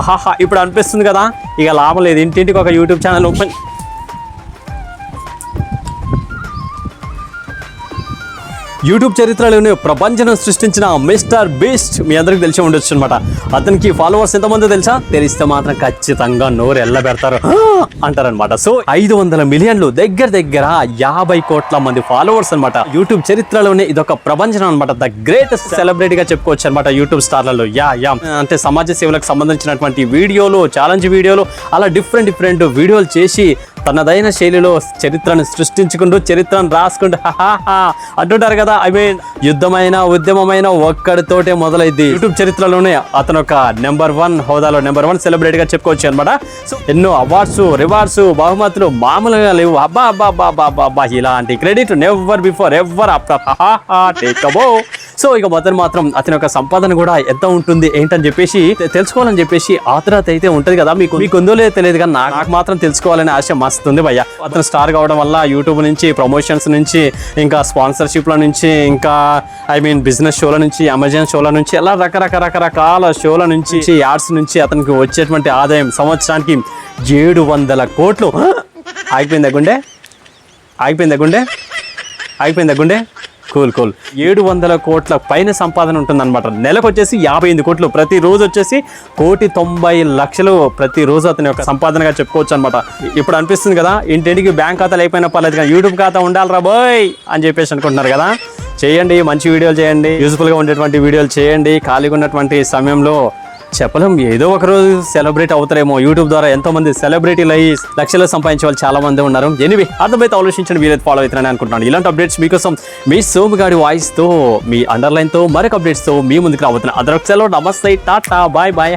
హాహా ఇప్పుడు అనిపిస్తుంది కదా, ఇక లాభం లేదు, ఇంటింటికి ఒక యూట్యూబ్ ఛానల్ ఓపెన్. యూట్యూబ్ చరిత్రలోనే ప్రపంచం సృష్టించిన మిస్టర్ బీస్ట్ మీ అందరికి తెలిసి ఉండొచ్చు అనమాట. అతనికి ఫాలోవర్స్ ఎంతమంది తెలుసా? తెలిస్తే మాత్రం ఖచ్చితంగా నోరు ఎల్లబెడతారు అంటారనమాట. సో 500 మిలియన్లు, దగ్గర 50 కోట్ల మంది ఫాలోవర్స్ అనమాట. యూట్యూబ్ చరిత్రలోనే ఇదొక ప్రపంచం అనమాట. ద గ్రేటెస్ట్ సెలబ్రిటీగా చెప్పుకోవచ్చు అనమాట యూట్యూబ్ స్టార్లలో. అంటే సమాజ సేవలకు సంబంధించినటువంటి వీడియోలు, ఛాలెంజ్ వీడియోలు, అలా డిఫరెంట్ వీడియోలు చేసి తనదైన శైలిలో చరిత్రను సృష్టించుకుంటూ చరిత్రను రాసుకుంటూ అంటుంటారు కదా. ఐ మీన్ యుద్ధమైన ఉద్యమమైన ఒక్కడితోటే మొదలైంది. యూట్యూబ్ చరిత్రలోనే అతను ఒక నెంబర్ 1 హోదాలో నెంబర్ 1 సెలబ్రిటీగా చెప్పుకోవచ్చు అనమాట. సో ఎన్నో అవార్డ్స్, రివార్డ్స్, బహుమతులు మామూలుగా లేవు. అబ్బా ఇలాంటి credit never before ever after టేకబో. సో ఇక మొదలు మాత్రం అతని యొక్క సంపాదన కూడా ఎంత ఉంటుంది ఏంటని చెప్పేసి తెలుసుకోవాలని చెప్పేసి ఆతృత అయితే ఉంటుంది కదా. మీకు ఉందో లేదో తెలియదు కానీ నాకు మాత్రం తెలుసుకోవాలనే ఆశ మస్తుంది భయ్య. అతను స్టార్ కావడం వల్ల యూట్యూబ్ నుంచి, ప్రమోషన్స్ నుంచి, ఇంకా స్పాన్సర్షిప్ల నుంచి, ఇంకా ఐ మీన్ బిజినెస్ షోల నుంచి, అమెజాన్ షోల నుంచి, అలా రకరకాల షోల నుంచి, యాడ్స్ నుంచి అతనికి వచ్చేటువంటి ఆదాయం సంవత్సరానికి 700 కోట్లు. ఆగిపోయిందా గుండె? కూల్ 700 కోట్ల పైన సంపాదన ఉంటుందన్నమాట. నెలకు వచ్చేసి 58 కోట్లు, ప్రతిరోజు వచ్చేసి 1,90,00,000 ప్రతిరోజు అతని యొక్క సంపాదనగా చెప్పుకోవచ్చు అనమాట. ఇప్పుడు అనిపిస్తుంది కదా, ఇంటింటికి బ్యాంక్ ఖాతాలు అయిపోయినా పర్లేదు కానీ యూట్యూబ్ ఖాతా ఉండాలిరా బాయ్ అని చెప్పేసి అనుకుంటున్నారు కదా. చేయండి, మంచి వీడియోలు చేయండి, యూజ్ఫుల్గా ఉండేటువంటి వీడియోలు చేయండి. ఖాళీగా ఉన్నటువంటి సమయంలో చెప్పలేం, ఏదో ఒక రోజు సెలబ్రేట్ అవుతారేమో. యూట్యూబ్ ద్వారా ఎంతో మంది సెలబ్రిటీలు అయ్యి లక్షలు సంపాదించే వాళ్ళు చాలా మంది ఉన్నారు. ఎనివే అర్థమైతే ఆలోచించండి, వీలైతే ఫాలో అవుతారని అనుకుంటున్నాను. ఇలాంటి అప్డేట్స్ మీకోసం మీ సోముగాడి వాయిస్తో, మీ అండర్లైన్తో, మరొక అప్డేట్స్తో మీ ముందుకు రాబోతున్నా. అదొక సెలవు. నమస్తే, టాటా, బాయ్.